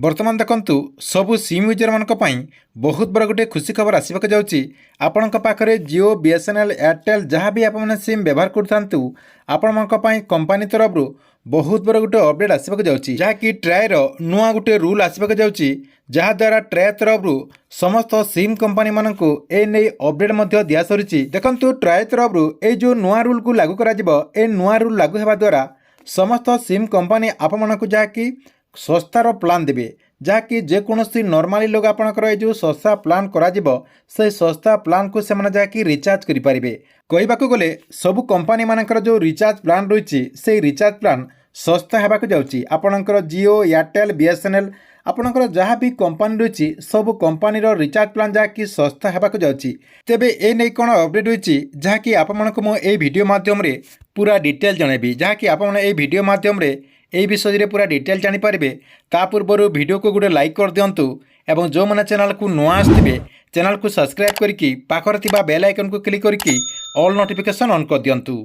बर्तमान देखंतु सबु सिम यूजर मानक पई बहुत बड़ गोटे खुशी खबर आसबाक जाउची। आपणक पाखरे जियो बीएसएनएल एयरटेल जहाँ भी आपने सिम व्यवहार करथांतु आपण मानक पई कंपनी तरफ बहुत बड़ गोटे अपडेट आसबाक जाउची, जहाँकि ट्रायर नुआ गोटे रूल आसबाक जाउची, जहाँ द्वारा ट्राय तरफ समस्त सिम कंपनी मानक ए नै अपडेट मध्य दिया सरिची। देखंतु ट्राय तरफ ए जो नुआ रूल को लागू करा जिवो, ए नुआ रूल लागू हेबा द्वारा समस्त सिम कंपनी आपण मानक जहाँकि सस्तार प्लान देवे, जहाँकि जेकोसी नॉर्मली लोग आपणकर ये जो सस्ता प्लान करा से सस्ता प्लान को से जहाँकि रिचार्ज करें। कहवाक गले सबू कंपनी मानकर जो रिचार्ज प्लान रही से रिचार्ज प्लान सस्ता होगाक जाऊँगी। आपणकर जियो एयरटेल बीएसएनएल आपणकर जहाँ भी कंपनी रही सब कंपनी रिचार्ज प्लान जहाँकि सस्ता होगाक जाऊँगी। तेबे ए नहीं कौन अपडेट रही जहाँकि आपको मुझे वीडियो माध्यम पूरा डिटेल जनइबी, जहाँकि आपने ये वीडियो माध्यम यही विषय पूरा डिटेल जानीपारे। ता पूर्व वीडियो को गोटे लाइक कर दिंतु एवं जो मैंने चैनल को नुआ आसवे चैनल को सब्सक्राइब करके पाखर थिबा बेल आइकन को क्लिक करके ऑल नोटिफिकेशन ऑन कर दिंतु।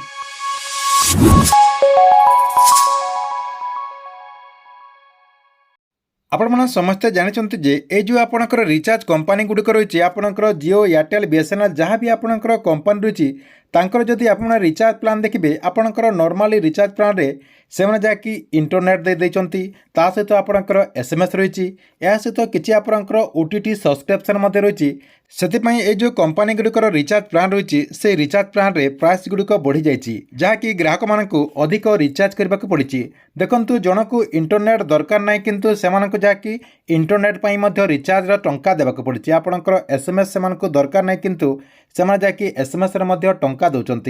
आपण मैंने समस्ते जानते जे ये जो आपणकर रिचार्ज कंपनी गुड़िक रही आपणकर जियो एयरटेल बीएसएनएल जहाँ भी आपणकर कंपनी रही तांकर जदि आपण रिचार्ज प्लान देखिए आपणकर नॉर्मली रिचार्ज प्लान रे से मैंने जहाँकि इंटरनेट दे देइचंती, ता सहित आपणकर एसएमएस रही या सहित किसी आपणकर ओटीटी सब्सक्रिप्शन मध्य रही। सेथिपाई ए जो कंपनी गुड़िकर रिचार्ज प्लान रही से रिचार्ज प्लान रे प्राइस गुड़िक बढ़ी जाइए, जहाँकि ग्राहक मानू अधिक रिचार्ज करने को पड़ी। देखंतु जनक इंटरनेट दरकार ना किंतु सेमानक जहाँकि इंटरनेट पाई मध्य रिचार्ज टंका देवाक पड़ी। आपणकर एसएमएस सेमानक दरकार ना किंतु सेमाने जहाँकि एसएमएस रे मध्य टंका दौरान।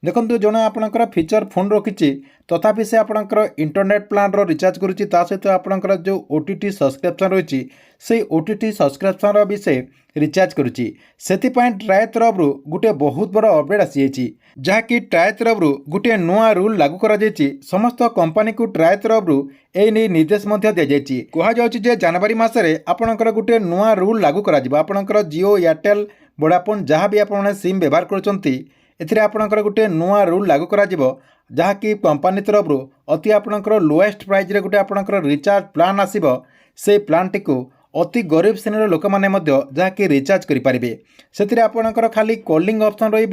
देखंतु जन आपणकर फीचर फोन रखी तथापि से आपणकर इंटरनेट प्लान रो रिचार्ज करुच्ची, ता सहित आपणकर जो ओटीटी सब्सक्रिप्शन रही से ओटीटी सब्सक्रिप्शन भी से रिचार्ज करुच्ची। सेथिपाई ट्राय तरफ गोटे बहुत बड़ अपडेट आसी जहाँकि ट्राय तरफ गोटे नुआ रूल लागू करा जायछि। समस्त कंपनी को ट्राय तरफ ए नहीं निर्देश दि जायछि। कहुचे जनवरी मसरे आपणकर गोटे नुआ रूल लागू करा जिवो। आपणकर जियो एयरटेल वोडाफोन जहाँ भी आपने सिम व्यवहार करछंती एथिरे आपणकर गोटे नुआ रूल लागू करा जिवो, जहाँकि कंपनी तरफ अति आपणकर लोएस्ट प्राइस रे गोटे आपणकर रिचार्ज प्लान आसीबो। से प्लान टी को अति गरीब श्रेणी लोक मैंने जहाँकि रिचार्ज करेंगे। से आपणकर खाली कॉलिंग ऑप्शन रही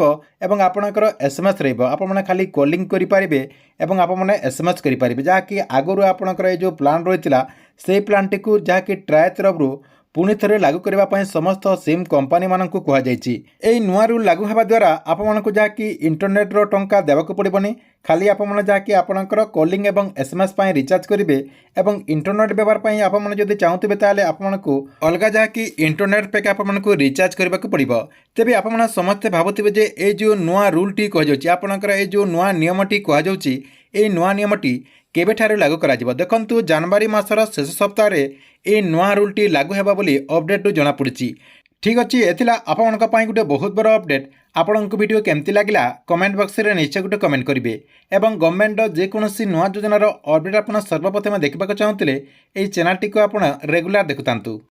आपणकर एसएमएस रही खाली कॉलिंग करेंगे और आपने एसएमएस करेंगे, जहाँकि आगुरी आपणकर ये जो प्लान रही से प्लान टी को जहाँकि ट्राय तरफ पुणी थे लागू करने समस्त सिम कंपनी मानक कहुई। नुआ रूल लागू होगा द्वारा आपको जहाँकि इंटरनेट रो टंका देवाक पड़ोनी, खाली आपने जहाँकि आपणकर कॉलिंग एवं एसएमएस रिचार्ज करेंगे और इंटरनेट व्यवहार आपने जब चाहूबे ताले आपको अलग जहाँकि इंटरनेट पैक आपको रिचार्ज करने को पड़ो। तेज आप समस्ते भावुवे जे ये जो नुआ रूल टी कहर ये जो नुआ नियम टी कहु नुआ नियम टी केबेठारे लागू करा जिवो। देखंतु जनवरी मासर शेष सप्ताह रे ए नुआ रूल टी लागू हेबा बोली अपडेट जना पड़ी। ठीक अच्छे एथिला आपनका पई गुटे बहुत बड़ अपडेट। आपनक वीडियो केमती लागला कमेंट बॉक्स रे निश्चय गुटे कमेंट करिवे एवं गवर्नमेंट जेकोसी नुआ योजनार अपडेट आप सर्वप्रथम देखा चाहूँगे ये चैनल टी को आप रेगुलर देखुतांतु।